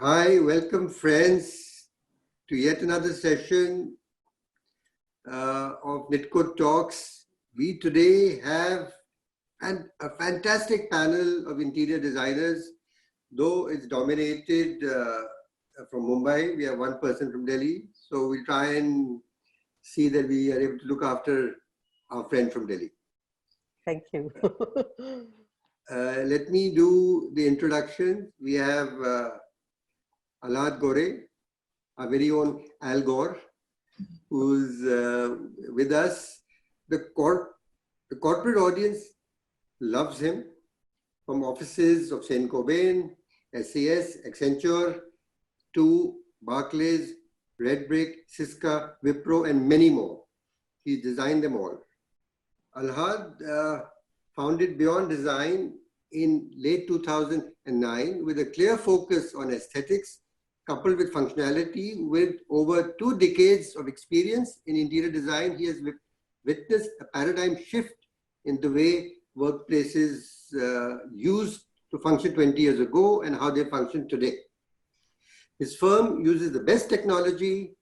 Hi, welcome friends to yet another session of Nitcode Talks. We today have a fantastic panel of interior designers, though it's dominated from Mumbai. We have one person from Delhi, so we'll try and see that we are able to look after our friend from Delhi. Thank you. Let me do the introduction. We have Alhad Gore, our very own Al Gore, who's with us. The corporate audience loves him, from offices of Saint Gobain, SAS, Accenture, to Barclays, Red Brick, Cisco, Wipro, and many more. He designed them all. Alhad founded Beyond Design in late 2009 with a clear focus on aesthetics, coupled with functionality. With over 2 decades of experience in interior design, he has witnessed a paradigm shift in the way workplaces used to function 20 years ago and how they function today. His firm uses the best technology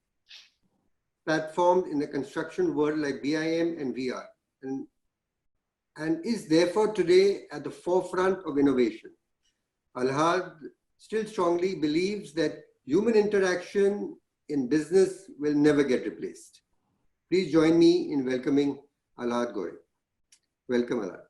platformed in the construction world like BIM and VR, and is therefore today at the forefront of innovation. Alhad still strongly believes that human interaction in business will never get replaced. Please join me in welcoming Alhad Gore. Welcome, Alhad.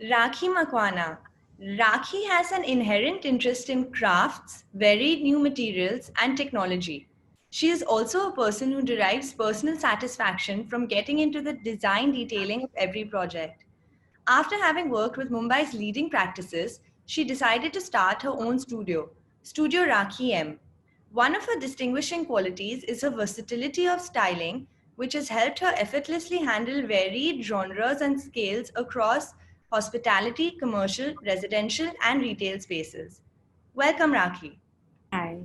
Rakhi Makwana. Rakhi has an inherent interest in crafts, varied new materials, and technology. She is also a person who derives personal satisfaction from getting into the design detailing of every project. After having worked with Mumbai's leading practices, she decided to start her own studio, Studio Rakhi M. One of her distinguishing qualities is her versatility of styling, which has helped her effortlessly handle varied genres and scales across hospitality, commercial, residential, and retail spaces. Welcome, Rakhi. Hi.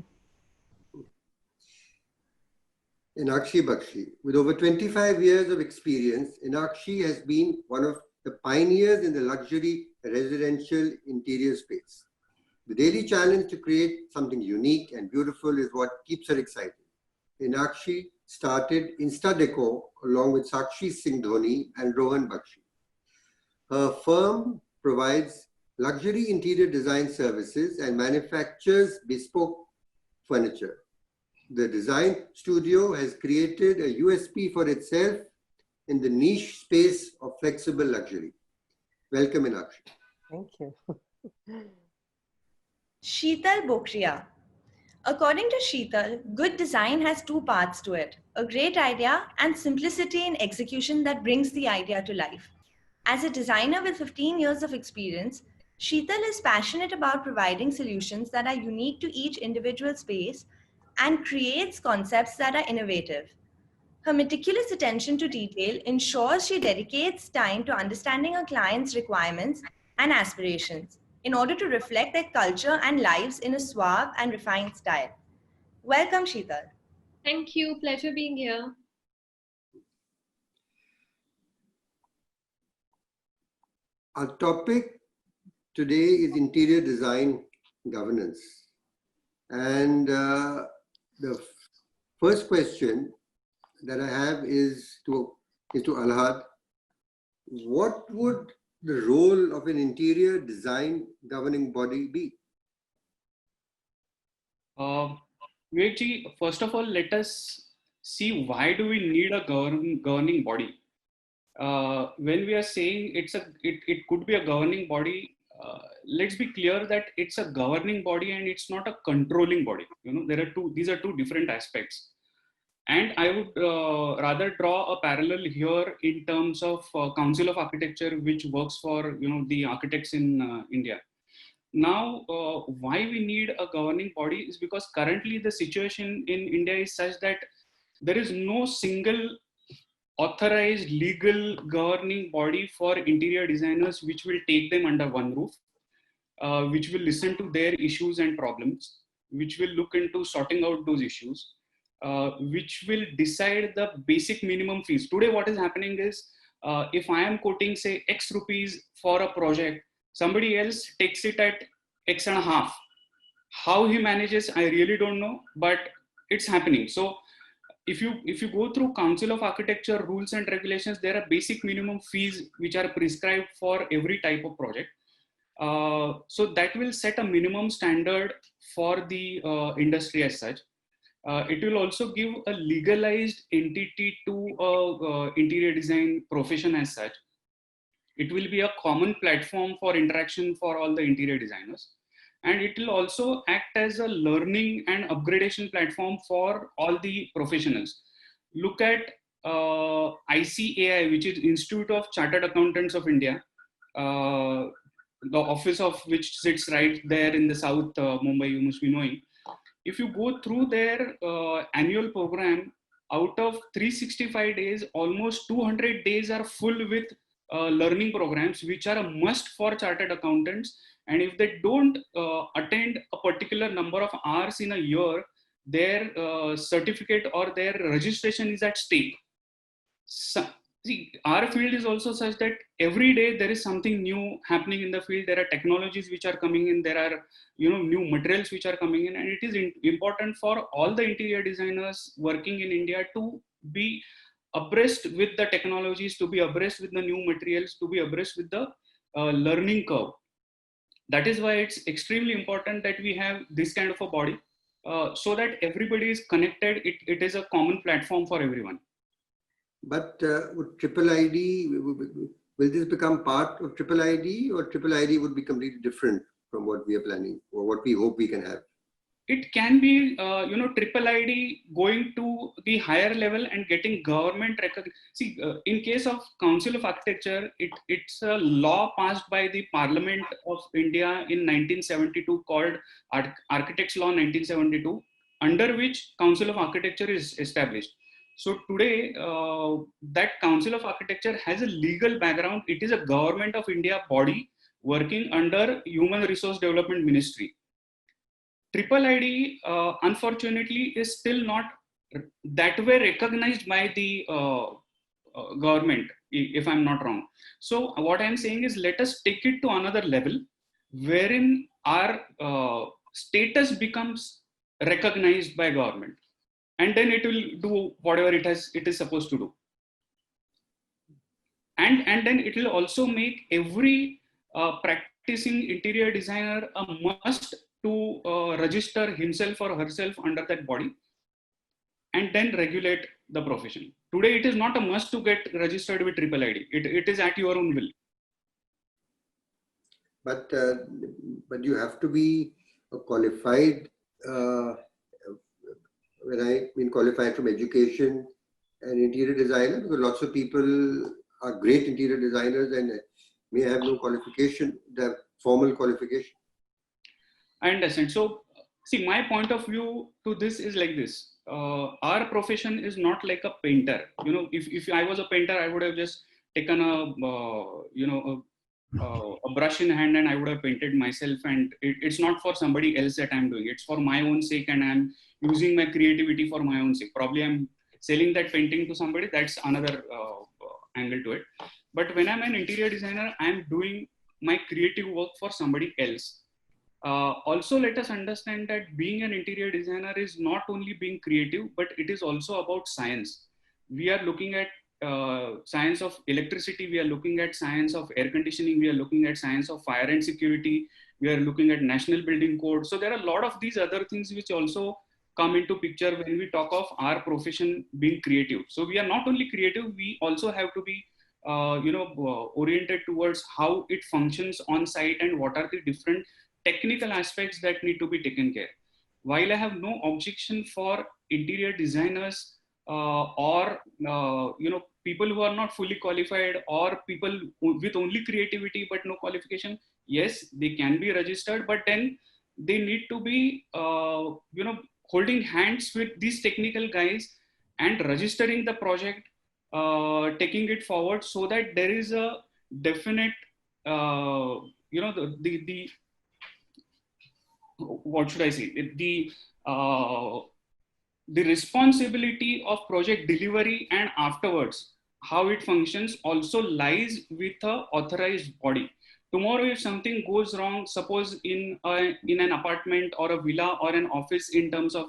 Inakshi Bakshi. With over 25 years of experience, Inakshi has been one of the pioneers in the luxury residential interior space. The daily challenge to create something unique and beautiful is what keeps her excited. Inakshi started InstaDeco along with Sakshi Singh Dhoni and Rohan Bakshi. Her firm provides luxury interior design services and manufactures bespoke furniture. The design studio has created a USP for itself in the niche space of flexible luxury. Welcome, Inakshi. Thank you. Sheetal Bokria. According to Sheetal, good design has 2 parts to it: a great idea and simplicity in execution that brings the idea to life. As a designer with 15 years of experience, Sheetal is passionate about providing solutions that are unique to each individual space and creates concepts that are innovative. Her meticulous attention to detail ensures she dedicates time to understanding her clients' requirements and aspirations in order to reflect their culture and lives in a suave and refined style. Welcome, Sheetal. Thank you. Pleasure being here. Our topic today is interior design governance. And the first question that I have is to Alhad. What would the role of an interior design governing body be? Vivekji, first of all, let us see why do we need a governing body. When we are saying it could be a governing body, let's be clear that it's a governing body and it's not a controlling body. You know, these are 2 different aspects. And I would rather draw a parallel here in terms of Council of Architecture, which works for the architects in India. Now, why we need a governing body is because currently the situation in India is such that there is no single authorized legal governing body for interior designers which will take them under one roof, which will listen to their issues and problems, which will look into sorting out those issues, which will decide the basic minimum fees. Today, what is happening is, if I am quoting, say, X rupees for a project, somebody else takes it at X and a half. How he manages, I really don't know, but it's happening. So if you go through Council of Architecture rules and regulations, there are basic minimum fees which are prescribed for every type of project. So that will set a minimum standard for the industry as such. It will also give a legalized entity to interior design profession as such. It will be a common platform for interaction for all the interior designers. And it will also act as a learning and upgradation platform for all the professionals. Look at ICAI, which is Institute of Chartered Accountants of India, the office of which sits right there in the south Mumbai, you must be knowing. If you go through their annual program, out of 365 days, almost 200 days are full with learning programs, which are a must for chartered accountants. And if they don't attend a particular number of hours in a year, their certificate or their registration is at stake. So, see, our field is also such that every day there is something new happening in the field. There are technologies which are coming in. There are new materials which are coming in, and it is important for all the interior designers working in India to be abreast with the technologies, to be abreast with the new materials, to be abreast with the learning curve. That is why it's extremely important that we have this kind of a body, so that everybody is connected. It is a common platform for everyone. But would Triple ID, will this become part of Triple ID, or Triple ID would be completely different from what we are planning or what we hope we can have? It can be, Triple ID going to the higher level and getting government recognition. See, in case of Council of Architecture, it's a law passed by the Parliament of India in 1972 called Architects Law 1972, under which Council of Architecture is established. So today, that Council of Architecture has a legal background. It is a Government of India body working under Human Resource Development Ministry. Triple ID, unfortunately, is still not that way recognized by the government, if I'm not wrong. So what I'm saying is, let us take it to another level, wherein our status becomes recognized by government, and then it will do whatever it is supposed to do. And then it will also make every practicing interior designer a must to register himself or herself under that body, and then regulate the profession. Today, it is not a must to get registered with Triple ID. It is at your own will. But you have to be a qualified, when I mean qualified from education and interior designer, because lots of people are great interior designers and may have no qualification, the formal qualification. I understand. So, see, my point of view to this is like this. Our profession is not like a painter. If I was a painter, I would have just taken a brush in hand and I would have painted myself. And it's not for somebody else that I'm doing. It's for my own sake, and I'm using my creativity for my own sake. Probably I'm selling that painting to somebody. That's another angle to it. But when I'm an interior designer, I'm doing my creative work for somebody else. Also, let us understand that being an interior designer is not only being creative, but it is also about science. We are looking at science of electricity, we are looking at science of air conditioning, we are looking at science of fire and security, we are looking at national building code. So there are a lot of these other things which also come into picture when we talk of our profession being creative. So we are not only creative, we also have to be oriented towards how it functions on site and what are the different technical aspects that need to be taken care. While I have no objection for interior designers or people who are not fully qualified or people with only creativity but no qualification, yes, they can be registered, but then they need to be holding hands with these technical guys and registering the project, taking it forward, so that there is a definite what should I say? The responsibility of project delivery and afterwards, how it functions, also lies with a authorized body. tomorrow if something goes wrong, suppose in an apartment or a villa or an office in terms of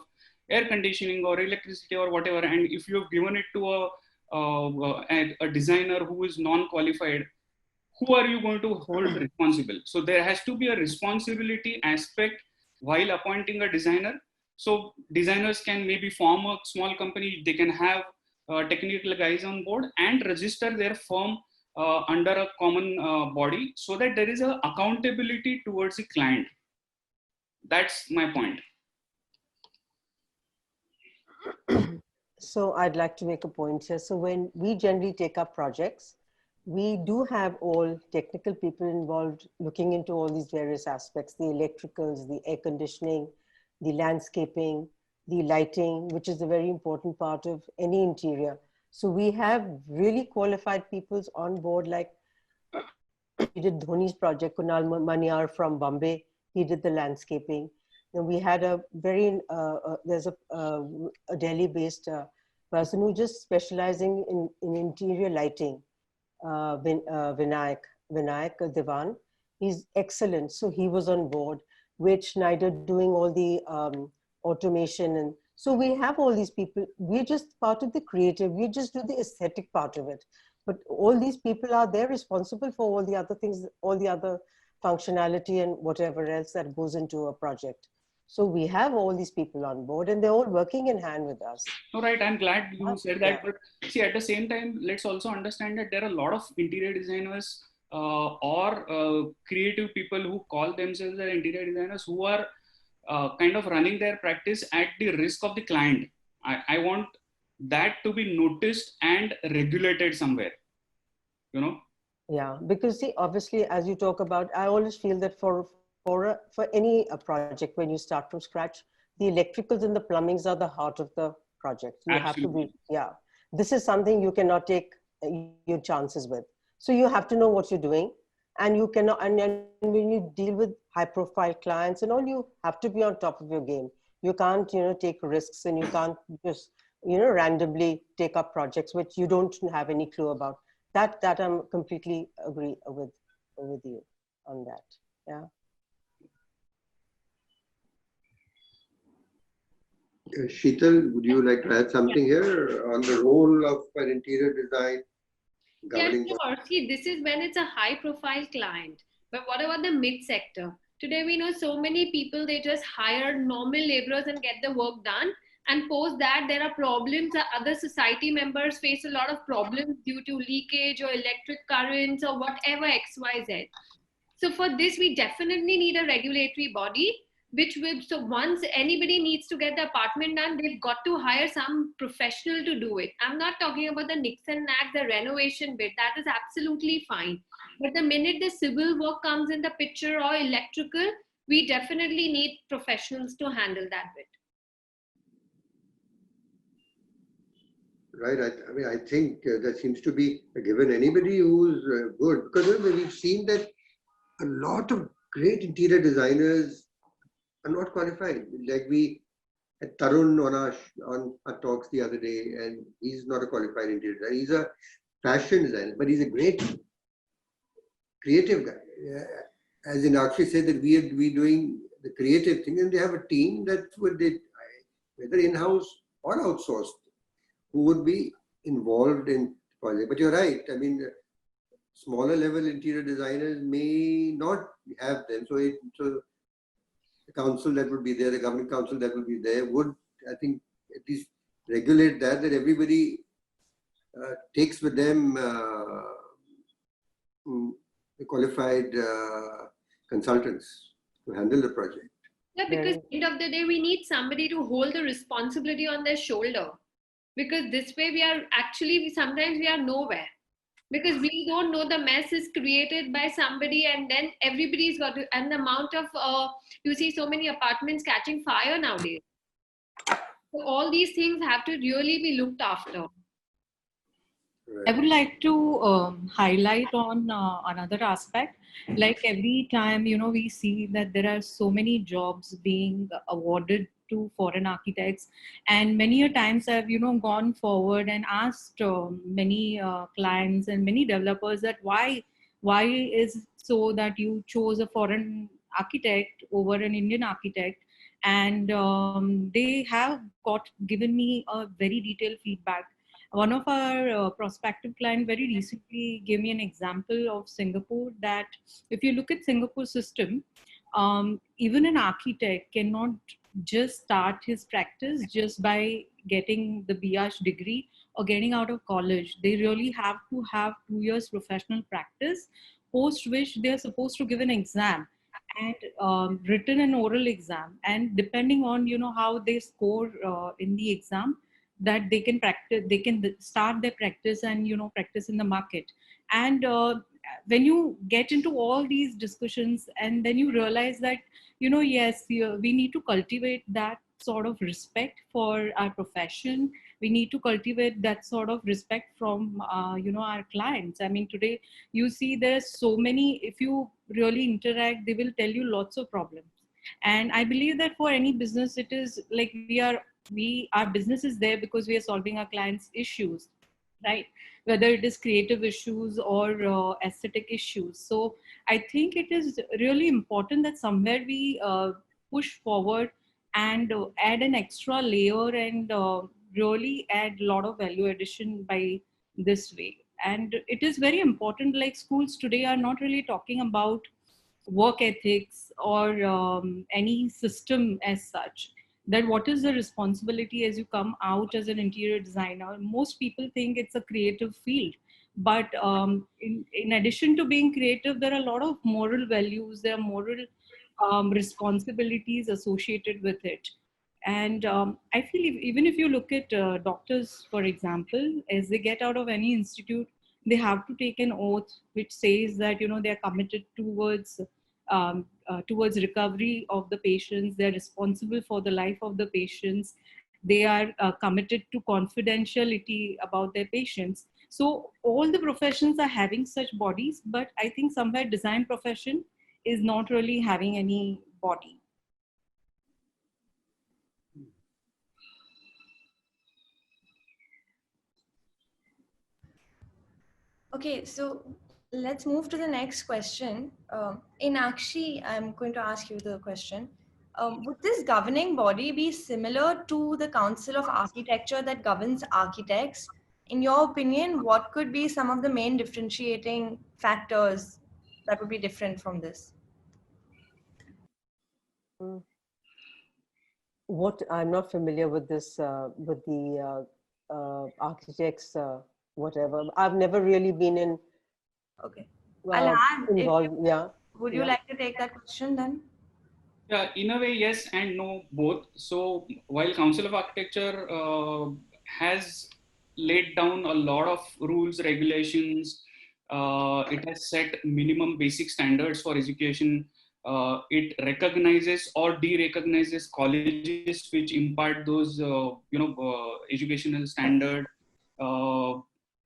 air conditioning or electricity or whatever, and if you've given it to a designer who is non-qualified, who are you going to hold responsible? So there has to be a responsibility aspect while appointing a designer. So designers can maybe form a small company, they can have technical guys on board and register their firm under a common body, so that there is a accountability towards the client. That's my point. So I'd like to make a point here. So when we generally take up projects, we do have all technical people involved looking into all these various aspects, the electricals, the air conditioning, the landscaping, the lighting, which is a very important part of any interior. So we have really qualified people on board, like we did Dhoni's project, Kunal Maniar from Bombay, he did the landscaping. And we had a very, there's a Delhi-based person who just specializing in interior lighting, Vinayak Devan. He's excellent. So he was on board. Wade Schneider doing all the automation. And so we have all these people. We're just part of the creative. We just do the aesthetic part of it. But all these people are, they're responsible for all the other things, all the other functionality and whatever else that goes into a project. So we have all these people on board and they're all working in hand with us. All right, I'm glad you said that. Yeah. But see, at the same time, let's also understand that there are a lot of interior designers or creative people who call themselves as interior designers who are kind of running their practice at the risk of the client. I want that to be noticed and regulated somewhere, you know? Yeah, because see, obviously, as you talk about, I always feel that for any project, when you start from scratch, the electricals and the plumbings are the heart of the project. You Absolutely. have to be, yeah. This is something you cannot take your chances with. So you have to know what you're doing, and you cannot. And when you deal with high-profile clients and all, you have to be on top of your game. You can't, take risks, and you can't just, randomly take up projects which you don't have any clue about. That I'm completely agree with you on that. Yeah. Sheetal, would you like to add something here on the role of an interior design governing Yes, sure. See, this is when it's a high profile client. But what about the mid sector? Today, we know so many people, they just hire normal laborers and get the work done. And post that, there are problems that other society members face a lot of problems due to leakage or electric currents or whatever XYZ. So for this, we definitely need a regulatory body, which will, so once anybody needs to get the apartment done, they've got to hire some professional to do it. I'm not talking about the nicks and knacks, the renovation bit, that is absolutely fine. But the minute the civil work comes in the picture or electrical, we definitely need professionals to handle that bit. Right. I mean, I think that seems to be a given. Anybody who's good, because we've seen that a lot of great interior designers are not qualified. Like we had Tarun on our talks the other day, and he's not a qualified interior designer. He's a fashion designer, but he's a great creative guy. As Inakshi said, that we doing the creative thing, and they have a team that whether in-house or outsourced, who would be involved in project. But you're right. I mean, smaller level interior designers may not have them. So the council that would be there, the government council that would be there, would, I think, at least regulate that everybody takes with them the qualified consultants to handle the project. Yeah, because at the end of the day, we need somebody to hold the responsibility on their shoulder. Because this way sometimes we are nowhere. Because we don't know the mess is created by somebody, and then everybody's got to, and the amount of, you see so many apartments catching fire nowadays. So all these things have to really be looked after. I would like to highlight on another aspect. Like every time, we see that there are so many jobs being awarded to foreign architects, and many a times I've gone forward and asked many clients and many developers that why is so that you chose a foreign architect over an Indian architect. And they have given me a very detailed feedback. One of our prospective client very recently gave me an example of Singapore, that if you look at Singapore system, even an architect cannot just start his practice just by getting the BH degree or getting out of college. They really have to have 2 years professional practice, post which they are supposed to give an exam, and written and oral exam. And depending on, how they score in the exam, that they can practice, they can start their practice and, practice in the market. And when you get into all these discussions, and then you realize that, yes, we need to cultivate that sort of respect for our profession. We need to cultivate that sort of respect from, our clients. I mean, today you see there's so many, if you really interact, they will tell you lots of problems. And I believe that for any business, it is like our business is there because we are solving our clients' issues, right? Whether it is creative issues or aesthetic issues. So I think it is really important that somewhere we push forward and add an extra layer, and really add a lot of value addition by this way. And it is very important, like schools today are not really talking about work ethics or any system as such, that what is the responsibility as you come out as an interior designer. Most people think it's a creative field, but in addition to being creative, there are a lot of moral values, there are moral responsibilities associated with it. And I feel even if you look at doctors, for example, as they get out of any institute, they have to take an oath which says that, they are committed towards recovery of the patients. They're responsible for the life of the patients. They are committed to confidentiality about their patients. So all the professions are having such bodies, but I think somewhere design profession is not really having any body. Okay, so let's move to the next question. Inakshi, I'm going to ask you the question. Would this governing body be similar to the Council of Architecture that governs architects? In your opinion, what could be some of the main differentiating factors that would be different from this? What I'm not familiar with this, with the architects, whatever. I've never really been in. Okay, I'll add. Involved. Yeah. Would you like to take that question then? Yeah, in a way, yes and no, both. So while Council of Architecture has laid down a lot of rules, regulations, it has set minimum basic standards for education. It recognizes or de-recognizes colleges which impart those, educational standard.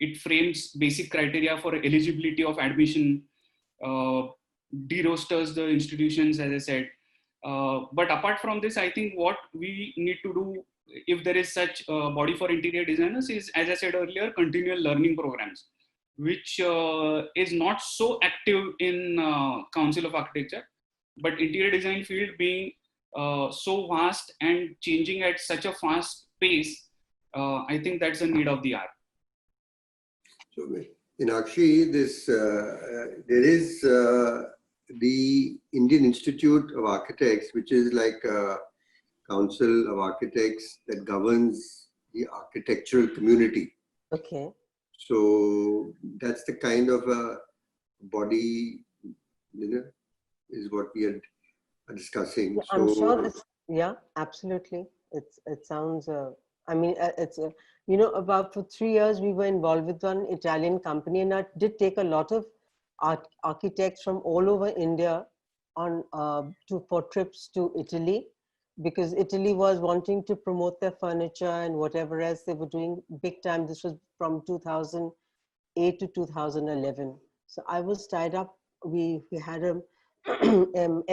It frames basic criteria for eligibility of admission, de-rosters the institutions, as I said. But apart from this, I think what we need to do, if there is such a body for interior designers, is, as I said earlier, continual learning programs, which is not so active in Council of Architecture. But interior design field being so vast and changing at such a fast pace, I think that's a need of the hour. So in Akshi, there is the Indian Institute of Architects, which is like a council of architects that governs the architectural community. Okay. So that's the kind of a body, is what we are discussing. Yeah, I'm sure this, yeah, absolutely. It sounds, I mean, it's, about for 3 years, we were involved with one Italian company, and I did take a lot of architects from all over India on for trips to Italy, because Italy was wanting to promote their furniture and whatever else they were doing big time. This was from 2008 to 2011. So I was tied up. We had a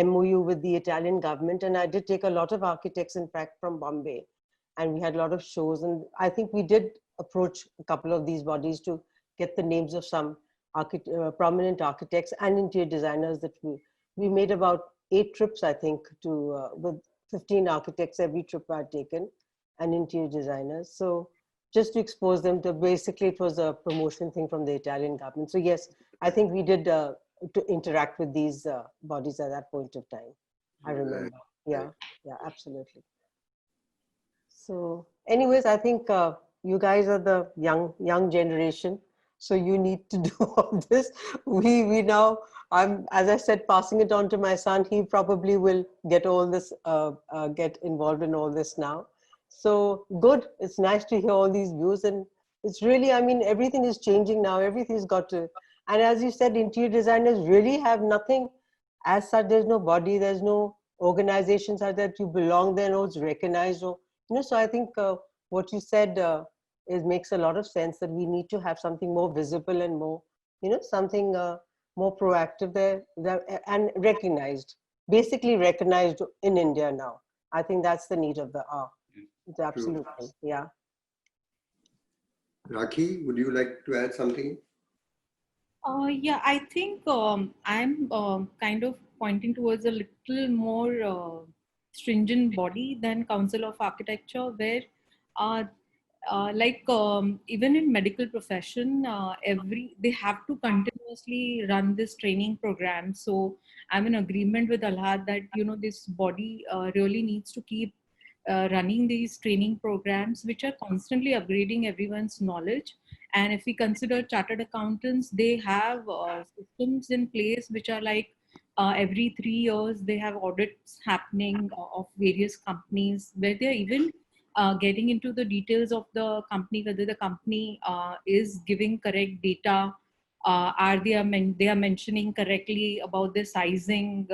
MOU with the Italian government, and I did take a lot of architects, in fact, from Bombay, and we had a lot of shows. And I think we did approach a couple of these bodies to get the names of some prominent architects and interior designers that we made about 8 trips, I think, to with 15 architects every trip I'd taken, and interior designers. So just to expose them to, basically it was a promotion thing from the Italian government. So yes, I think we did to interact with these bodies at that point of time. I remember. Yeah, yeah, absolutely. So anyways, I think you guys are the young generation. So you need to do all this. We now, as I said, passing it on to my son. He probably will get all this, get involved in all this now. So good. It's nice to hear all these views, and it's really, I mean, everything is changing now. Everything's got to, and as you said, interior designers really have nothing as such. There's no body. There's no organizations are that you belong there, no, it's recognized. Or, so I think what you said makes a lot of sense, that we need to have something more visible and more, something more proactive there, and recognized, basically recognized in India now. I think that's the need of the hour. Absolutely, yeah. Rakhi, would you like to add something? Yeah, I think I'm kind of pointing towards a little more stringent body than Council of Architecture, where even in medical profession, they have to continuously run this training program. So I'm in agreement with Alhad that this body really needs to keep running these training programs, which are constantly upgrading everyone's knowledge. And if we consider chartered accountants, they have systems in place which are like every 3 years they have audits happening of various companies, where they're even getting into the details of the company, whether the company is giving correct data, they are mentioning correctly about the sizing,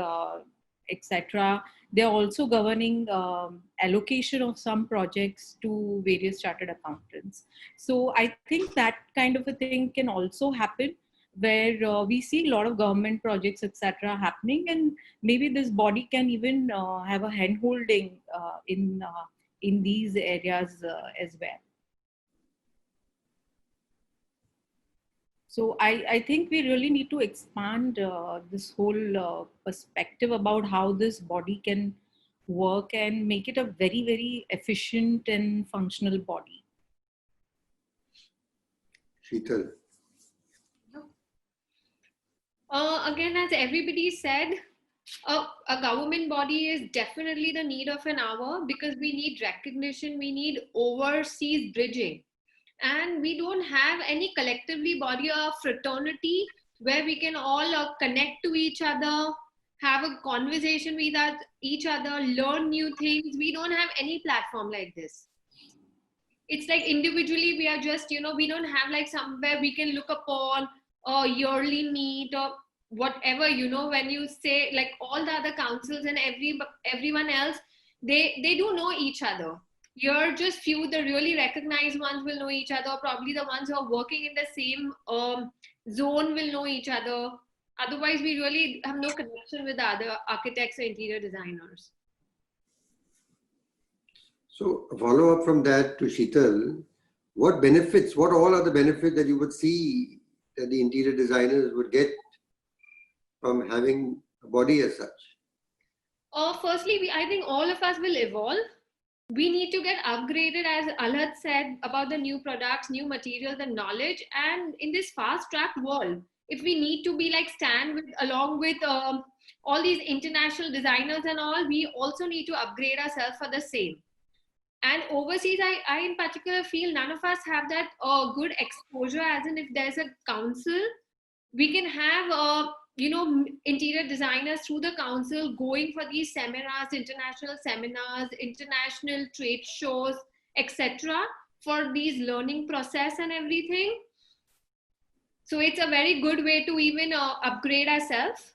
etc. They're also governing allocation of some projects to various chartered accountants. So I think that kind of a thing can also happen, where we see a lot of government projects, etc. happening, and maybe this body can even have a hand holding in these areas as well. So I think we really need to expand this whole perspective about how this body can work and make it a very, very efficient and functional body. Sheetal. Again, as everybody said, a government body is definitely the need of an hour, because we need recognition, we need overseas bridging. And we don't have any collectively body or fraternity where we can all connect to each other, have a conversation with each other, learn new things. We don't have any platform like this. It's like individually we are just, we don't have like somewhere we can look upon or yearly meet or whatever, when you say like all the other councils and everyone else, they do know each other. You're just few, the really recognized ones will know each other. Probably the ones who are working in the same zone will know each other. Otherwise, we really have no connection with the other architects or interior designers. So a follow up from that to Sheetal, what all are the benefits that you would see that the interior designers would get from having a body as such? Firstly, I think all of us will evolve. We need to get upgraded, as Alhad said, about the new products, new materials and knowledge. And in this fast track world, if we need to be like along with all these international designers and all, we also need to upgrade ourselves for the same. And overseas, I in particular feel none of us have that good exposure, as in if there's a council, we can have interior designers through the council going for these seminars, international trade shows, etc., for these learning process and everything. So it's a very good way to even upgrade ourselves.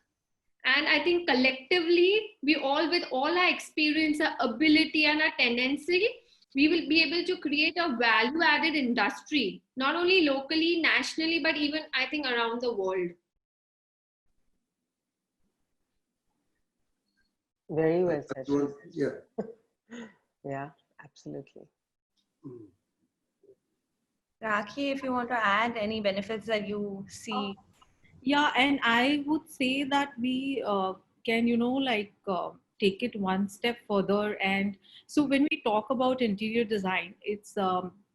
And I think collectively, we all, with all our experience, our ability and our tendency, we will be able to create a value added industry, not only locally, nationally, but even I think around the world. Very well said. Yeah. Yeah, absolutely. Rakhi, if you want to add any benefits that you see Yeah, and I would say that we can, take it one step further. And so when we talk about interior design, it's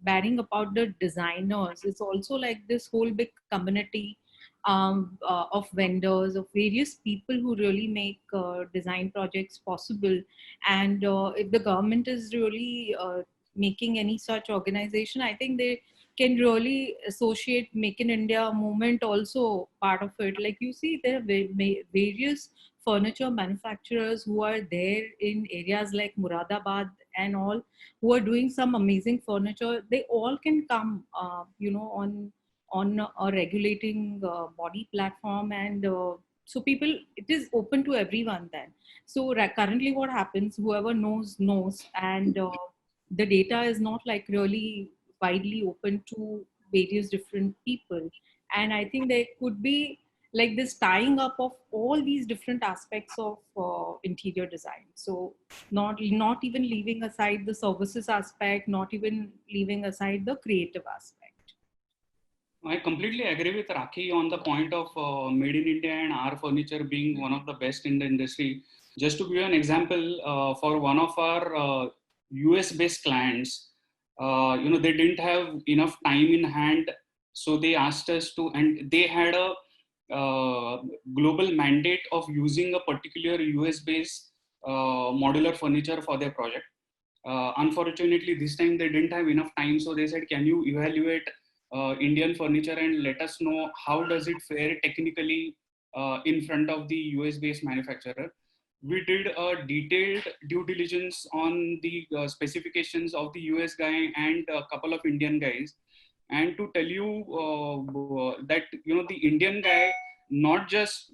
banning about the designers. It's also like this whole big community of vendors, of various people who really make design projects possible. And if the government is really making any such organization, I think they can really associate Make in India movement also part of it. Like you see, there are various furniture manufacturers who are there in areas like Muradabad and all, who are doing some amazing furniture. They all can come, on a regulating body platform, and so people, it is open to everyone then. So currently, what happens? Whoever knows, and the data is not like really widely open to various different people. And I think there could be like this tying up of all these different aspects of interior design. So not even leaving aside the services aspect, not even leaving aside the creative aspect. I completely agree with Rakhi on the point of made in India and our furniture being one of the best in the industry. Just to give you an example, for one of our US based clients, they didn't have enough time in hand. So they asked us to, and they had a global mandate of using a particular US based modular furniture for their project. Unfortunately, this time they didn't have enough time. So they said, can you evaluate Indian furniture and let us know how does it fare technically in front of the US based manufacturer. We did a detailed due diligence on the specifications of the US guy and a couple of Indian guys. And to tell you that, the Indian guy not just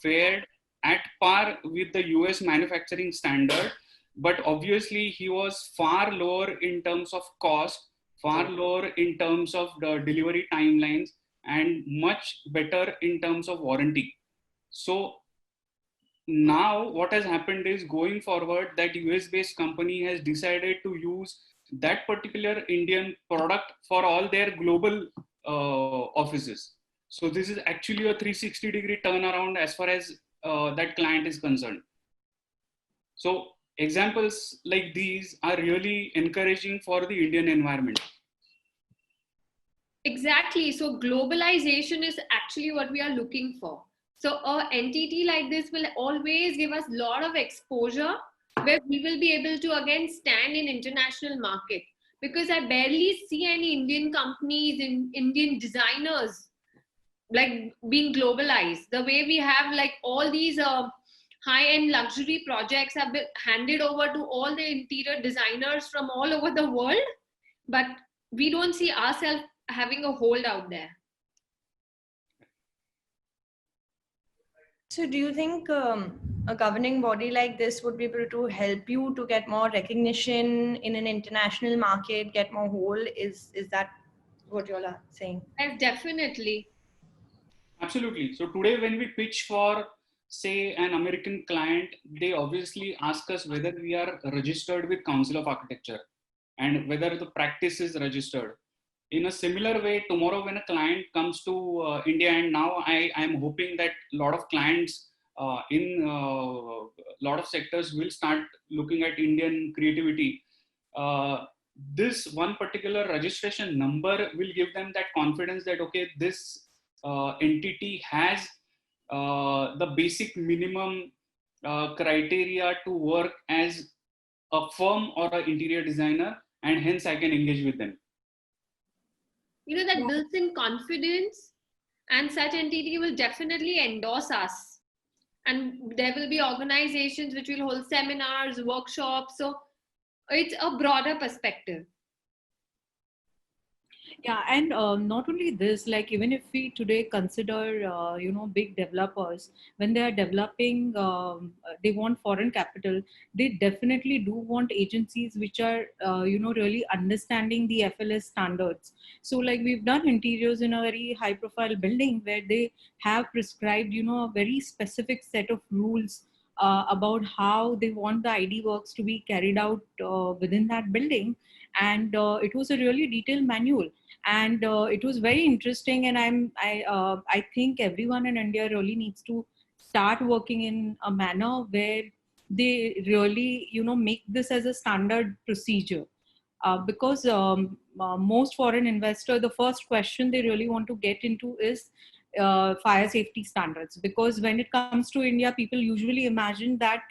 fared at par with the US manufacturing standard, but obviously he was far lower in terms of cost, far lower in terms of the delivery timelines, and much better in terms of warranty. So now what has happened is, going forward, that US based company has decided to use that particular Indian product for all their global offices. So this is actually a 360-degree turnaround as far as that client is concerned. So examples like these are really encouraging for the Indian environment. Exactly. So globalization is actually what we are looking for. So a entity like this will always give us a lot of exposure where we will be able to again stand in international market, because I barely see any Indian companies in Indian designers like being globalized the way we have. Like all these high-end luxury projects have been handed over to all the interior designers from all over the world, but we don't see ourselves having a hold out there. So do you think a governing body like this would be able to help you to get more recognition in an international market, get more hold? Is that what you all are saying? Yes, definitely. Absolutely. So today when we pitch for, say, an American client, they obviously ask us whether we are registered with Council of Architecture and whether the practice is registered. In a similar way, tomorrow when a client comes to India, and now I am hoping that a lot of clients in a lot of sectors will start looking at Indian creativity. This one particular registration number will give them that confidence that, okay, this entity has the basic minimum criteria to work as a firm or an interior designer, and hence I can engage with them. You know, that builds in confidence, and such entity will definitely endorse us. And there will be organizations which will hold seminars, workshops. So it's a broader perspective. Yeah, and not only this, like even if we today consider, big developers, when they are developing, they want foreign capital, they definitely do want agencies which are, really understanding the FLS standards. So like we've done interiors in a very high profile building where they have prescribed, a very specific set of rules about how they want the ID works to be carried out within that building. and it was a really detailed manual, and it was very interesting. And I think everyone in India really needs to start working in a manner where they really make this as a standard procedure, because most foreign investor, the first question they really want to get into is fire safety standards, because when it comes to India, people usually imagine that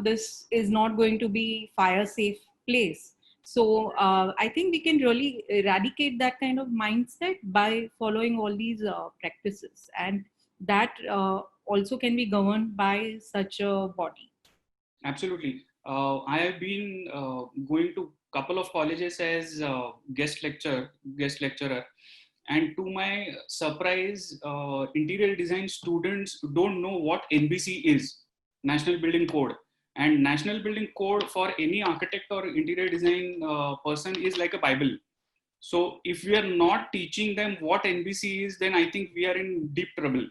this is not going to be fire safe place. So I think we can really eradicate that kind of mindset by following all these practices, and that also can be governed by such a body. Absolutely. I have been going to couple of colleges as guest lecturer, and to my surprise, interior design students don't know what NBC is, National Building Code. And National Building Code for any architect or interior design person is like a Bible. So if we are not teaching them what NBC is, then I think we are in deep trouble.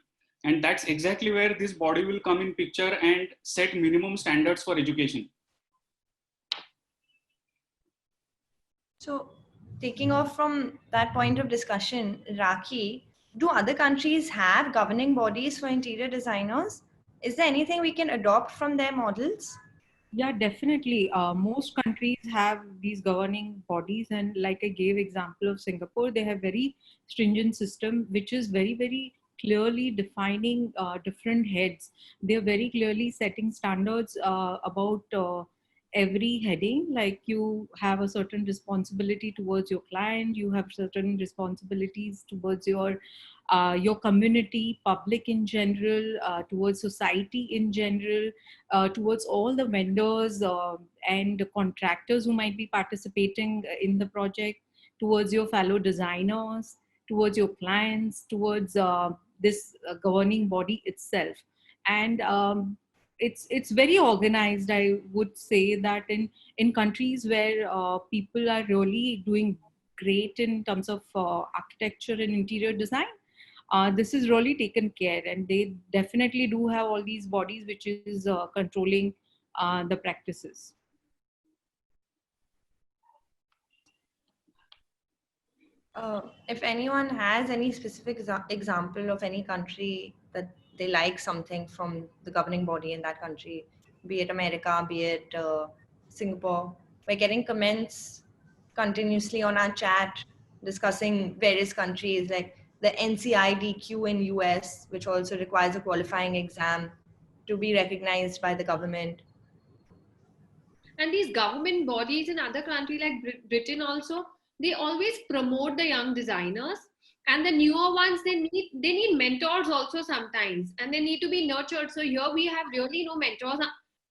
And that's exactly where this body will come in picture and set minimum standards for education. So, taking off from that point of discussion, Rakhi, do other countries have governing bodies for interior designers? Is there anything we can adopt from their models? Yeah, definitely. Most countries have these governing bodies, and like I gave example of Singapore, they have very stringent system, which is very, very clearly defining different heads. They're very clearly setting standards about every heading. Like you have a certain responsibility towards your client, you have certain responsibilities towards your community, public in general, towards society in general, towards all the vendors and contractors who might be participating in the project, towards your fellow designers, towards your clients, towards this governing body itself. And it's very organized. I would say that in countries where people are really doing great in terms of architecture and interior design, this is really taken care, and they definitely do have all these bodies which is controlling the practices. If anyone has any specific example of any country that they like something from the governing body in that country, be it America, be it Singapore, we're getting comments continuously on our chat discussing various countries like the NCIDQ in US, which also requires a qualifying exam to be recognized by the government. And these government bodies in other countries like Britain also, they always promote the young designers, and the newer ones, they need mentors also sometimes, and they need to be nurtured. So here we have really no mentors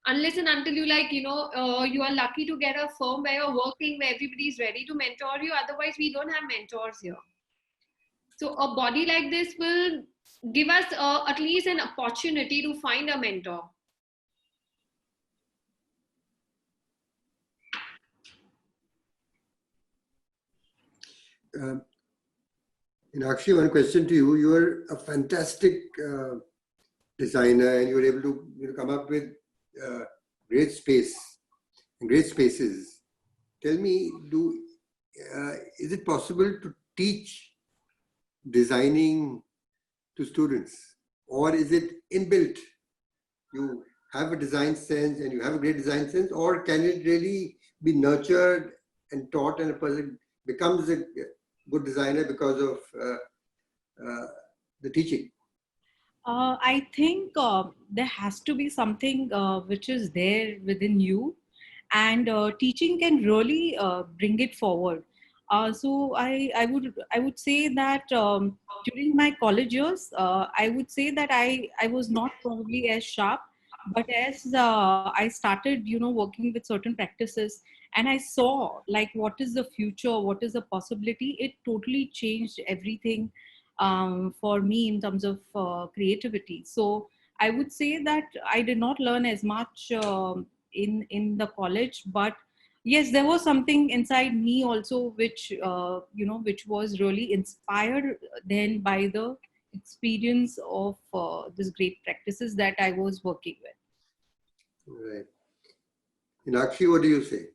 unless and until you you are lucky to get a firm where you're working where everybody is ready to mentor you. Otherwise we don't have mentors here. So a body like this will give us at least an opportunity to find a mentor. Actually, one question to you. You are a fantastic designer, and you were able to come up with great space and great spaces. Tell me, is it possible to teach designing to students, or is it inbuilt? You have a design sense and you have a great design sense, or can it really be nurtured and taught, and a person becomes a good designer because of the teaching? I think there has to be something which is there within you, and teaching can really bring it forward. So I would say that during my college years, I would say that I was not probably as sharp, but as I started working with certain practices, and I saw like what is the future, what is the possibility, it totally changed everything for me in terms of creativity. So I would say that I did not learn as much in the college, but yes, there was something inside me also which which was really inspired then by the experience of these great practices that I was working with. Right. Meenakshi, what do you say?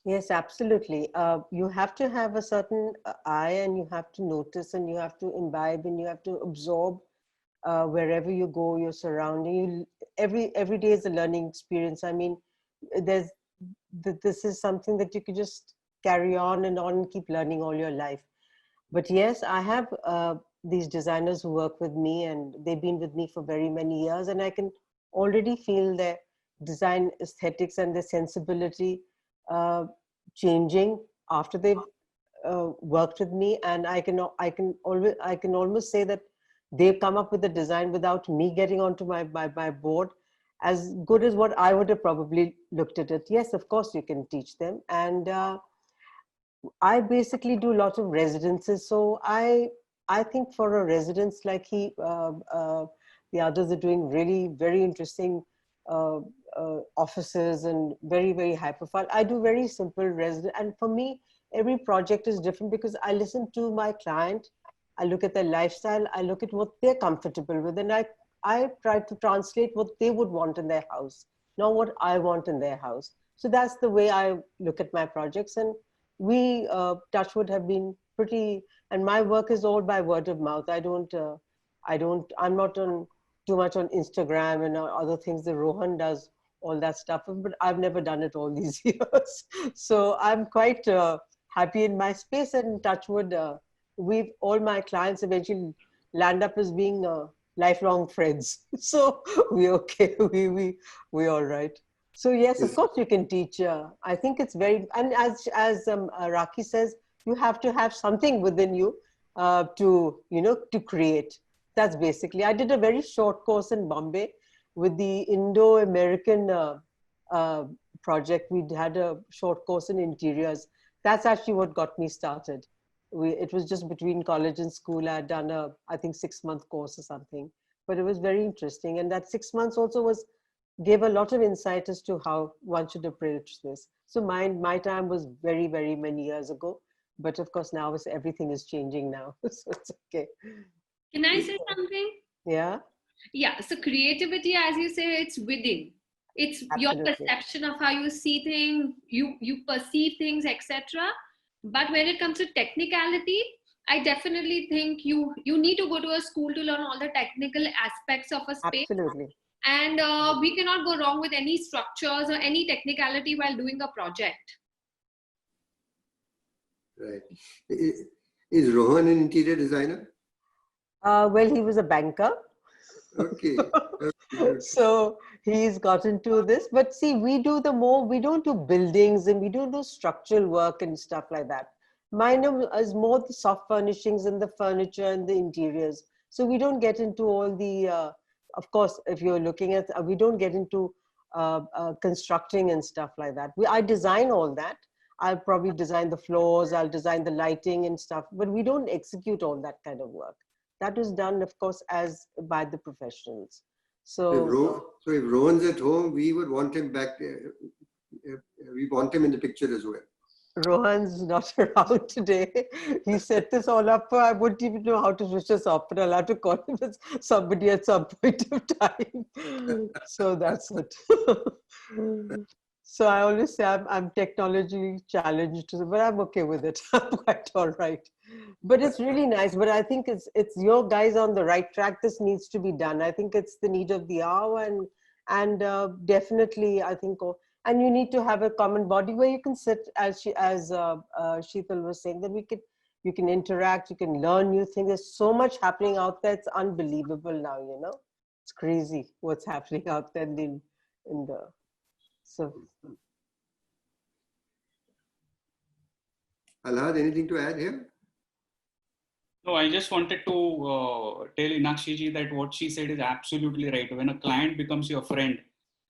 Yes, absolutely. You have to have a certain eye, and you have to notice, and you have to imbibe, and you have to absorb wherever you go, your surrounding. Every day is a learning experience. I mean, there's this is something that you could just carry on and keep learning all your life. But yes, I have these designers who work with me, and they've been with me for very many years, and I can already feel their design aesthetics and their sensibility uh, changing after they've worked with me. And I can almost say that they've come up with a design without me getting onto my board, as good as what I would have probably looked at it. Yes, of course you can teach them. And I basically do lots of residences. So I think for a residence like the others are doing really very interesting uh, offices and very, very high profile. I do very simple resident. And for me, every project is different because I listen to my client. I look at their lifestyle. I look at what they're comfortable with. And I try to translate what they would want in their house, not what I want in their house. So that's the way I look at my projects. And we Touchwood have been pretty, and my work is all by word of mouth. I'm not on too much on Instagram and other things that Rohan does all that stuff, but I've never done it all these years. So I'm quite happy in my space. And Touchwood, we've all my clients eventually land up as being lifelong friends. So we're okay. We all right. So yes, of Yes. course you can teach. I think it's very, and as Raki says, you have to have something within you to create. That's basically. I did a very short course in Bombay with the Indo-American uh, project. We had a short course in interiors. That's actually what got me started. It was just between college and school. I had done I think 6-month course or something, but it was very interesting. And that 6 months also gave a lot of insight as to how one should approach this. So my time was very, very many years ago, but of course now everything is changing now. So it's okay. Can I say something? Yeah, Yeah, so creativity, as you say, it's within. It's your absolutely. perception of how you see things, you perceive things, etc. But when it comes to technicality, I definitely think you need to go to a school to learn all the technical aspects of a space. Absolutely. And we cannot go wrong with any structures or any technicality while doing a project. Right. Is Rohan an interior designer? Well, he was a banker. Okay. Okay. So he's got into this. But see, we don't do buildings and we don't do structural work and stuff like that. Mine is more the soft furnishings and the furniture and the interiors. So we don't get into all the, of course, if you're looking at, we don't get into constructing and stuff like that. I design all that. I'll probably design the floors, I'll design the lighting and stuff, but we don't execute all that kind of work. That was done, of course, as by the professionals. So if Rohan's at home, we would want him back there. We want him in the picture as well. Rohan's not around today. He set this all up. I wouldn't even know how to switch this off, but I'll have to call him as somebody at some point of time. So that's it. So I always say I'm technologically challenged, but I'm okay with it. I'm quite all right. But it's really nice. But I think it's your guys on the right track. This needs to be done. I think it's the need of the hour, and definitely I think. And you need to have a common body where you can sit, as Sheetal was saying, that you can interact, you can learn new things. There's so much happening out there. It's unbelievable now. It's crazy what's happening out there in the. So. Alhad, anything to add here? No, I just wanted to tell Inakshi ji that what she said is absolutely right. When a client becomes your friend,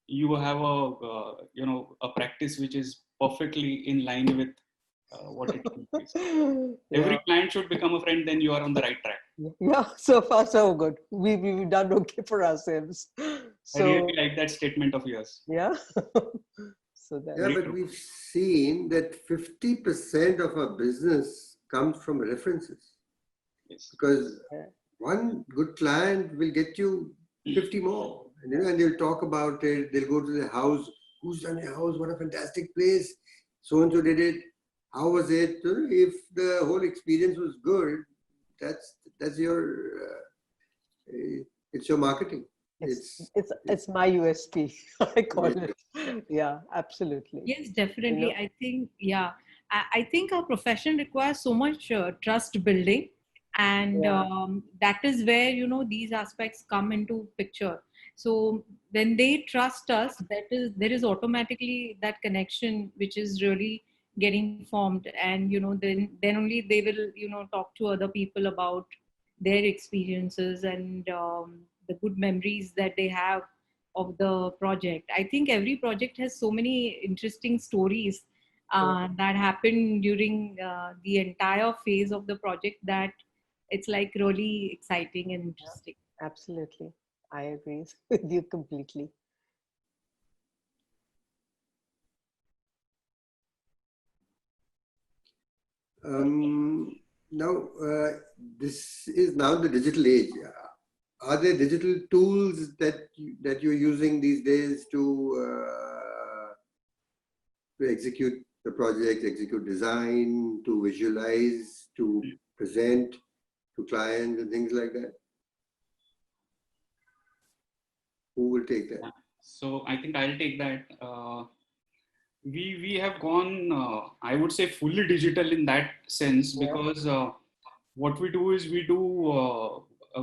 you have a practice which is perfectly in line with what it is. Every client should become a friend, then you are on the right track. Yeah, so far so good. We've done okay for ourselves. So, I really like that statement of yours. Yeah. So that. Yeah, but we've seen that 50% of our business comes from references. Yes. Because one good client will get you 50 more. And they'll talk about it. They'll go to the house. Who's done your house? What a fantastic place. so and so did it. How was it? If the whole experience was good, that's your it's your marketing. It's my USP. I call it. Yeah, absolutely. Yes, definitely. You know? I think, yeah, I think our profession requires so much trust building. And Yeah. that is where, these aspects come into picture. So when they trust us, there is automatically that connection which is really getting formed. And, then only they will, talk to other people about their experiences and the good memories that they have of the project. I think every project has so many interesting stories that happen during the entire phase of the project that it's like really exciting and interesting. Absolutely. I agree with you completely. Now, this is now the digital age. Are there digital tools that you're using these days to execute the project, execute design, to visualize, to present to clients and things like that? Who will take that? So I think I'll take that. We have gone, I would say, fully digital in that sense, because what we do is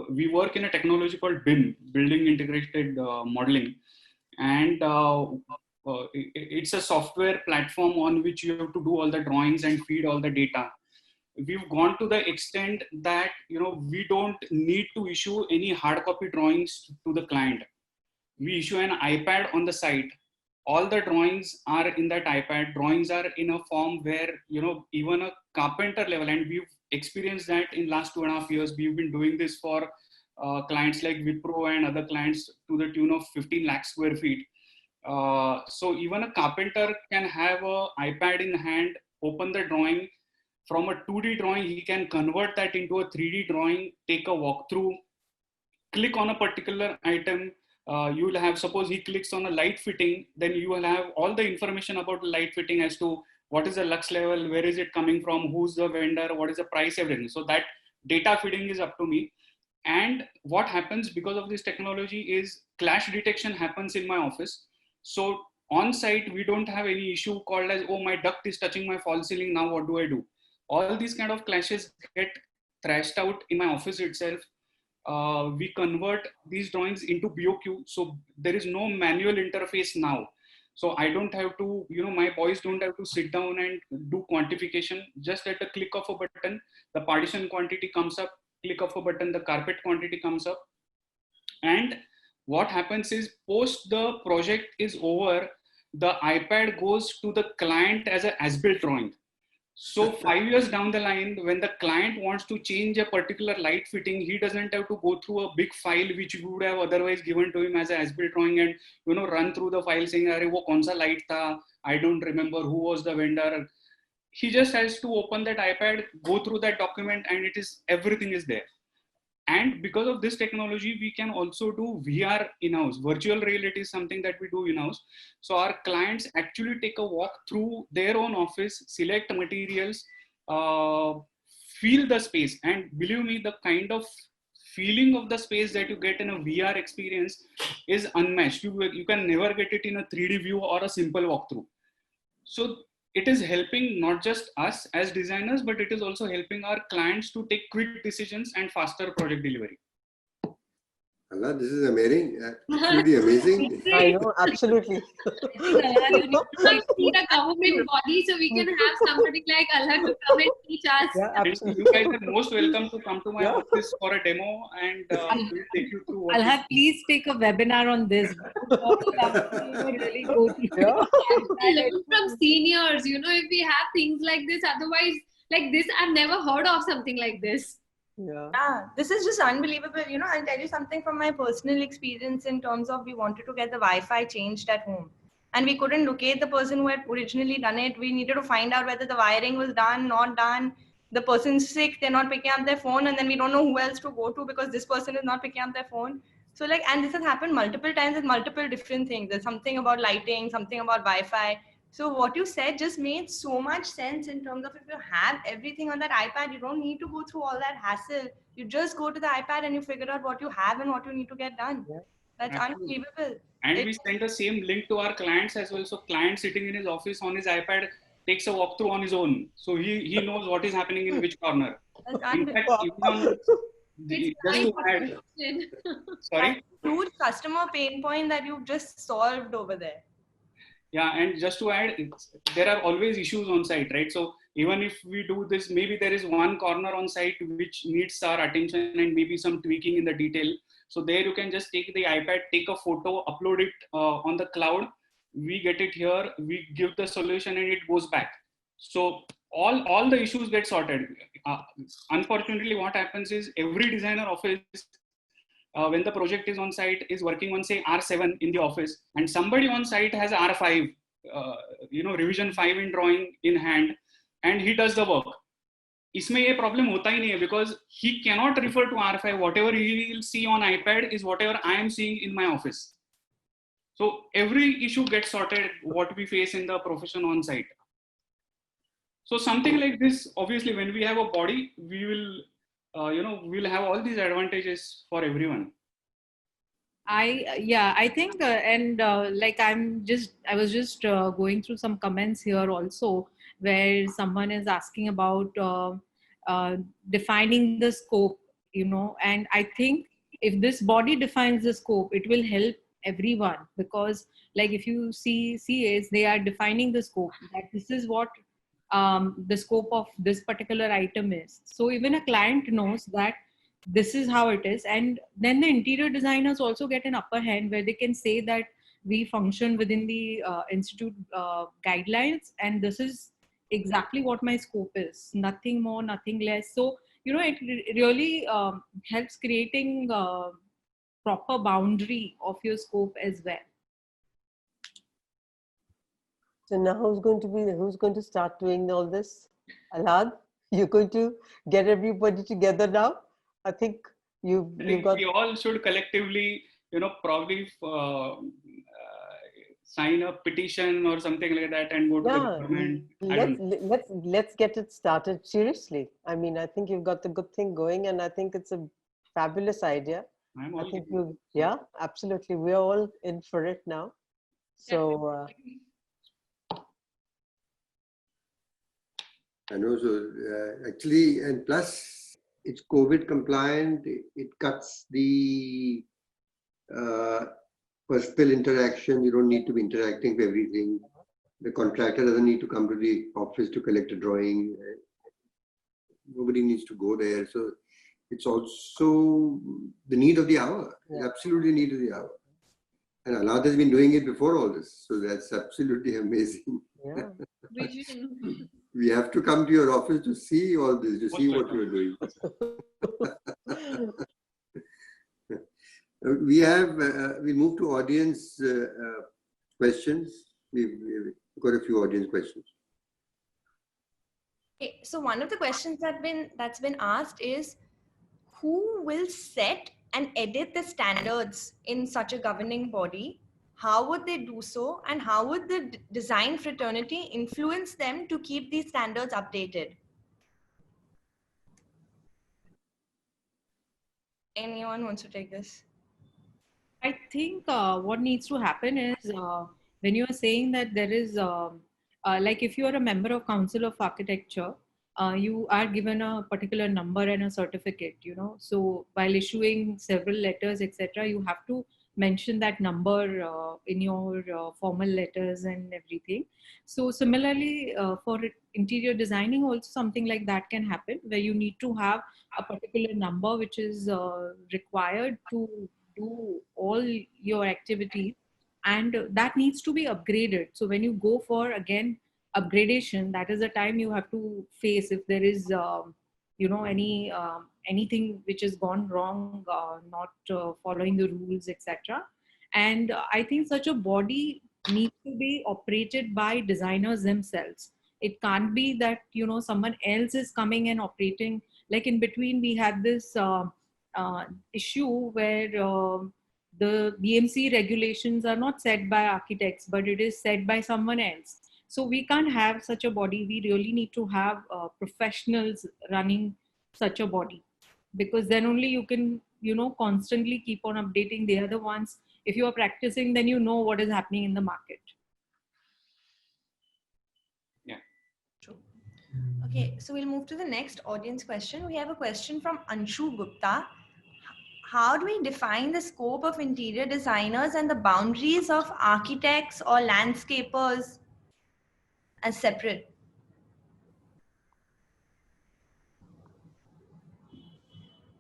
we work in a technology called BIM, Building Integrated Modeling, and it's a software platform on which you have to do all the drawings and feed all the data. We've gone to the extent that we don't need to issue any hard copy drawings to the client. We issue an iPad on the site. All the drawings are in that iPad. Drawings are in a form where even a carpenter level, and we've experienced that in last 2.5 years. We've been doing this for clients like Wipro and other clients to the tune of 15 lakh square feet. So even a carpenter can have a iPad in hand, open the drawing. From a 2D drawing, he can convert that into a 3D drawing, take a walkthrough, click on a particular item. You will have, suppose he clicks on a light fitting, then you will have all the information about the light fitting as to what is the lux level, where is it coming from, who's the vendor, what is the price, everything. So that data feeding is up to me. And what happens because of this technology is clash detection happens in my office. So on site, we don't have any issue called as, oh, my duct is touching my false ceiling, now what do I do? All these kind of clashes get thrashed out in my office itself. We convert these drawings into BOQ. So there is no manual interface now. So I don't have to, my boys don't have to sit down and do quantification. Just at the click of a button, the partition quantity comes up, click of a button, the carpet quantity comes up. And what happens is post the project is over, the iPad goes to the client as an as-built drawing. So 5 years down the line, when the client wants to change a particular light fitting, he doesn't have to go through a big file which we would have otherwise given to him as an as-built drawing and run through the file saying, "Arey, wo kaun sa light tha? I don't remember who was the vendor." He just has to open that iPad, go through that document, and everything is there. And because of this technology, we can also do VR in-house. Virtual reality is something that we do in-house. So our clients actually take a walk through their own office, select materials, feel the space. And believe me, the kind of feeling of the space that you get in a VR experience is unmatched. You can never get it in a 3D view or a simple walkthrough. So it is helping not just us as designers, but it is also helping our clients to take quick decisions and faster project delivery. Allah, this is amazing. Absolutely amazing. I know, absolutely. I need a government body so we can have somebody like Allah to come and teach us. Yeah, absolutely. You guys are most welcome to come to my office for a demo, and we'll take you through. I'll have please take a webinar on this. Really go through. Yeah. I learn from seniors, if we have things like this, otherwise, like this, I've never heard of something like this. Yeah. This is just unbelievable. I'll tell you something from my personal experience in terms of we wanted to get the Wi-Fi changed at home. And we couldn't locate the person who had originally done it. We needed to find out whether the wiring was done, not done. The person's sick, they're not picking up their phone, and then we don't know who else to go to because this person is not picking up their phone. So and this has happened multiple times with multiple different things. There's something about lighting, something about Wi-Fi. So what you said just made so much sense in terms of if you have everything on that iPad, you don't need to go through all that hassle. You just go to the iPad and you figure out what you have and what you need to get done. Yeah. That's Absolutely. unbelievable. And we send the same link to our clients as well. So client sitting in his office on his iPad takes a walkthrough on his own. So he knows what is happening in which corner. That's In fact, even on It's just to add, right. sorry. huge customer pain point that you've just solved over there. Yeah, and just to add, there are always issues on site, right? So even if we do this, maybe there is one corner on site which needs our attention and maybe some tweaking in the detail. So there you can just take the iPad, take a photo, upload it on the cloud. We get it here, we give the solution, and it goes back. So all the issues get sorted. Unfortunately, what happens is every designer office, when the project is on site, is working on say R7 in the office, and somebody on site has R5, revision 5 in drawing in hand, and he does the work. इसमें ये problem होता ही नहीं है, because he cannot refer to R5. Whatever he will see on iPad is whatever I am seeing in my office. So every issue gets sorted, what we face in the profession on site. So something like this, obviously, when we have a body, we will, we'll have all these advantages for everyone. I think like I was just going through some comments here also, where someone is asking about defining the scope, and I think if this body defines the scope, it will help everyone, because like if you see CAs, they are defining the scope, that this is what the scope of this particular item is. So even a client knows that this is how it is, and then the interior designers also get an upper hand, where they can say that we function within the institute guidelines, and this is exactly what my scope is, nothing more, nothing less. So it really helps creating proper boundary of your scope as well. So now who's going to start doing all this? Alhad, you're going to get everybody together now? I think you've got. We all should collectively, probably sign a petition or something like that and go to the government. Let's get it started seriously. I mean, I think you've got the good thing going, and I think it's a fabulous idea. I think yeah, absolutely. We're all in for it now. So. I know. So actually, and plus it's COVID compliant. It cuts the personal interaction. You don't need to be interacting for everything. The contractor doesn't need to come to the office to collect a drawing. Nobody needs to go there. So it's also the need of the hour. Yeah. Absolutely need of the hour. And Alhad has been doing it before all this. So that's absolutely amazing. Yeah. We have to come to your office to see all this, to see what you're doing. We move to audience questions. We've got a few audience questions. Okay, so one of the questions that's been asked is, who will set and edit the standards in such a governing body? How would they do so? And how would the design fraternity influence them to keep these standards updated? Anyone wants to take this? I think what needs to happen is when you are saying that there is, like if you are a member of Council of Architecture, you are given a particular number and a certificate, So while issuing several letters, etc., you have to mention that number in your formal letters and everything. So similarly, for interior designing also something like that can happen, where you need to have a particular number which is required to do all your activities, and that needs to be upgraded. So when you go for again upgradation, that is the time you have to face if there is anything which has gone wrong, not following the rules, etc. And I think such a body needs to be operated by designers themselves. It can't be that someone else is coming and operating. Like in between, we had this issue where the BMC regulations are not set by architects, but it is set by someone else. So we can't have such a body. We really need to have professionals running such a body, because then only you can, constantly keep on updating. They are the ones, if you are practicing, then you know what is happening in the market. True. Okay, so we'll move to the next audience question. We have a question from Anshu Gupta. How do we define the scope of interior designers and the boundaries of architects or landscapers as separate?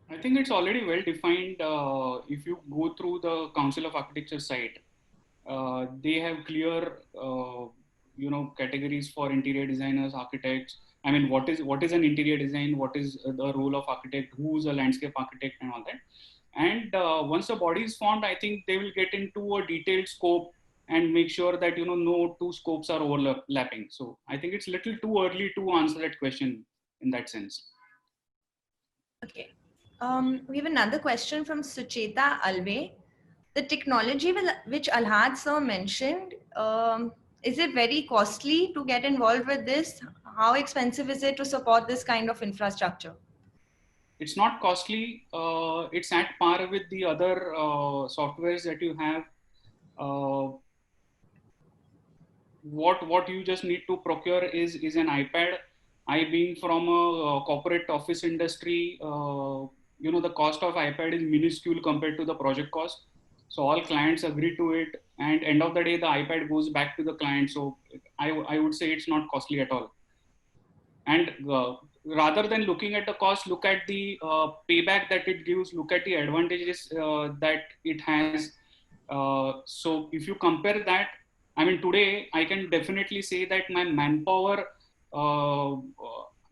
I think it's already well defined. If you go through the Council of Architecture site, they have clear, categories for interior designers, architects. I mean, what is an interior design? What is the role of architect? Who's a landscape architect, and all that. And once the body is formed, I think they will get into a detailed scope and make sure that no two scopes are overlapping. So I think it's a little too early to answer that question in that sense. Okay. We have another question from Sucheta Alve. The technology which Alhad sir mentioned, is it very costly to get involved with this? How expensive is it to support this kind of infrastructure? It's not costly. It's at par with the other softwares that you have. What you just need to procure is an iPad. I being from a corporate office industry, the cost of iPad is minuscule compared to the project cost. So all clients agree to it, and end of the day, the iPad goes back to the client. So I would say it's not costly at all. And rather than looking at the cost, look at the payback that it gives, look at the advantages that it has. So if you compare that, I mean, today I can definitely say that my manpower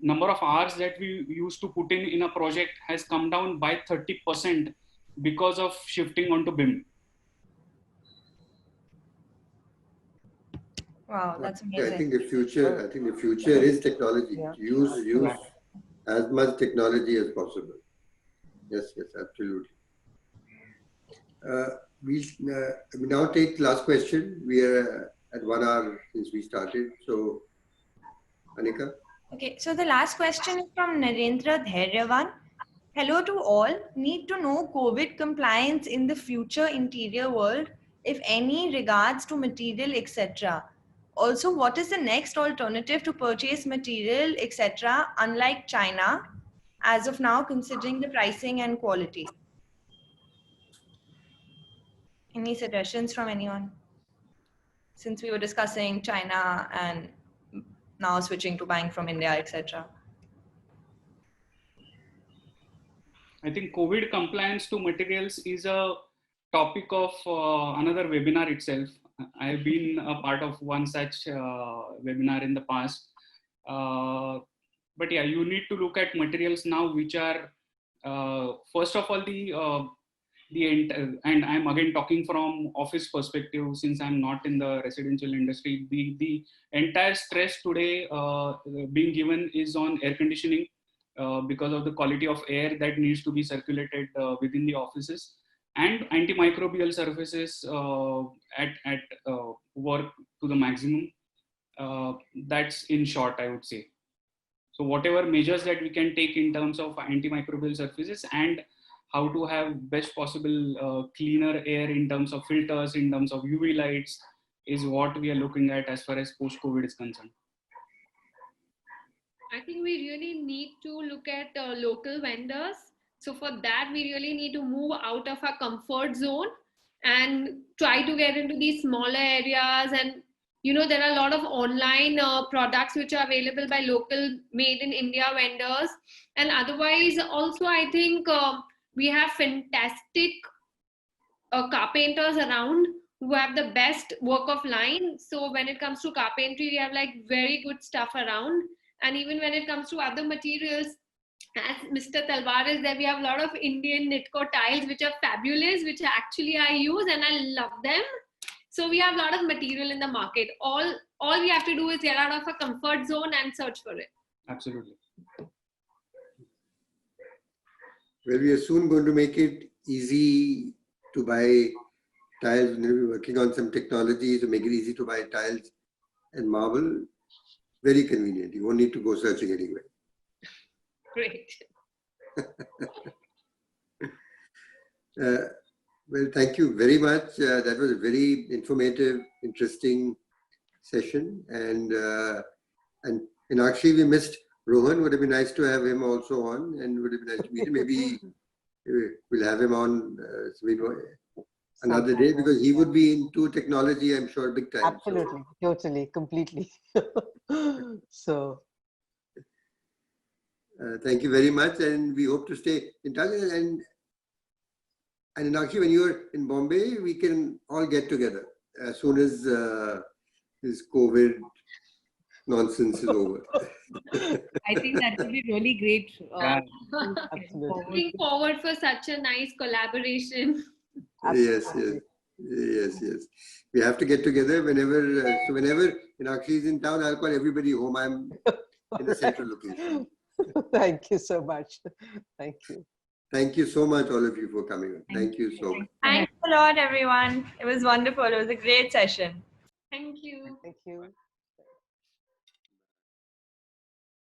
number of hours that we used to put in a project has come down by 30% because of shifting onto BIM. Wow, that's amazing. I think the future is technology. Yeah. Use as much technology as possible. Yes, absolutely. We now take last question. We are at 1 hour since we started. So, Anika. Okay, so the last question is from Narendra Dhairyavan. Hello to all. Need to know COVID compliance in the future interior world, if any, regards to material, etc. Also, what is the next alternative to purchase material, etc., unlike China, as of now, considering the pricing and quality? Any suggestions from anyone? Since we were discussing China and now switching to buying from India, etc. I think COVID compliance to materials is a topic of another webinar itself. I've been a part of one such webinar in the past. But yeah, you need to look at materials now, which are, first of all, and I'm again talking from office perspective, since I'm not in the residential industry, the entire stress today being given is on air conditioning because of the quality of air that needs to be circulated within the offices, and antimicrobial surfaces at work to the maximum. That's in short, I would say. So whatever measures that we can take in terms of antimicrobial surfaces and how to have best possible cleaner air in terms of filters, in terms of UV lights, is what we are looking at as far as post-COVID is concerned. I think we really need to look at local vendors. So for that, we really need to move out of our comfort zone and try to get into these smaller areas. And, there are a lot of online products which are available by local made in India vendors. And otherwise, also, I think we have fantastic carpenters around who have the best work of line. So when it comes to carpentry, we have like very good stuff around. And even when it comes to other materials, as Mr. Talwar is there, we have a lot of Indian Nitco tiles, which are fabulous, which actually I use and I love them. So we have a lot of material in the market. All we have to do is get out of a comfort zone and search for it. Absolutely. Well, we are soon going to make it easy to buy tiles. We're working on some technology to make it easy to buy tiles and marble, very convenient. You won't need to go searching anywhere. Great. Well, thank you very much. That was a very informative, interesting session. And actually, we missed Rohan. Would have been nice to have him also on, and would have been nice to meet him. Maybe we'll have him on another day, because he would be into technology, I'm sure, big time. Absolutely, totally, completely. So. Thank you very much, and we hope to stay in touch. And actually, when you're in Bombay, we can all get together as soon as this COVID nonsense is over. I think that would be really great. Yeah. Absolutely. Looking forward for such a nice collaboration. Yes, Absolutely. yes. We have to get together whenever. So whenever Meenakshi is in town, I'll call everybody home. I'm in a central location. Thank you so much. Thank you. Thank you so much, all of you, for coming. Thank you so much. Thanks a lot, everyone. It was wonderful. It was a great session. Thank you. Thank you.